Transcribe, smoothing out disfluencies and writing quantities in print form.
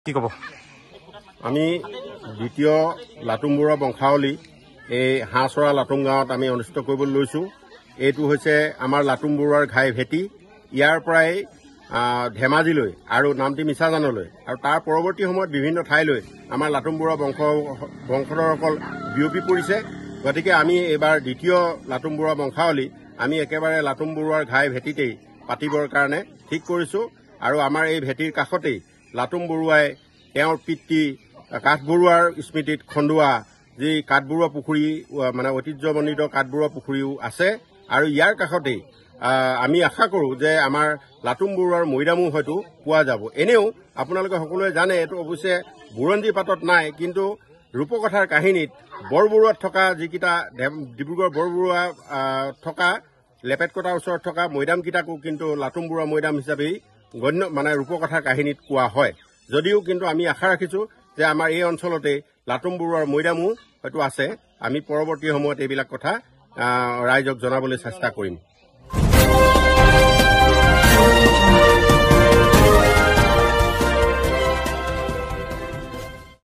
কি ক'ব? আমি দ্বিতীয় লাটুম বৰুৱা বংশাৱলী এই হাঁহচৰা লাটুম গাঁৱত আমি অনুষ্ঠিত কৰিবলৈ লৈছোঁ। এইটো হৈছে আমাৰ লাটুম বৰুৱাৰ ঘাই ভেটি। ইয়াৰ পৰাই ধেমাজিলৈ আৰু নামটি মিছাজানলৈ আৰু তাৰ পৰৱৰ্তী সময়ত বিভিন্ন ঠাইলৈ আমাৰ লাটুম বৰুৱা বংশধৰসকল বিয়পি পৰিছে। গতিকে আমি এইবাৰ দ্বিতীয় লাটুম বৰুৱা বংশাৱলী আমি একেবাৰে লাটুম বৰুৱাৰ ঘাই ভেটিতেই পাতিবৰ কাৰণে ঠিক কৰিছোঁ। আৰু আমাৰ এই ভেটিৰ কাষতেই লাটুম বৰুৱাই তেওঁৰ পিতৃ কাঠবৰুৱাৰ স্মৃতিত খন্দোৱা যি কাঠবৰুৱা পুখুৰী মানে ঐতিহ্যমণ্ডিত কাঠবৰুৱা পুখুৰীও আছে। আৰু ইয়াৰ কাষতেই আমি আশা কৰোঁ যে আমাৰ লাটুম বৰুৱাৰ মৈদামো হয়তো পোৱা যাব। এনেও আপোনালোকে সকলোৱে জানে, এইটো অৱশ্যে বুৰঞ্জী পাতত নাই, কিন্তু ৰূপকথাৰ কাহিনীত বৰবৰুৱাত থকা যিকেইটা ডিব্ৰুগড় বৰবৰুৱা থকা লেপেটকটাৰ ওচৰত থকা মৈদামকেইটাকো কিন্তু লাটুম বৰুৱা মৈদাম হিচাপেই গণ্য মানে ৰূপকথাৰ কাহিনীত কোৱা হয়। যদিও কিন্তু আমি আশা ৰাখিছোঁ যে আমাৰ এই অঞ্চলতে লাটুম বৰুৱাৰ মৈদামো হয়তো আছে। আমি পৰৱৰ্তী সময়ত এইবিলাক কথা ৰাইজক জনাবলৈ চেষ্টা কৰিম।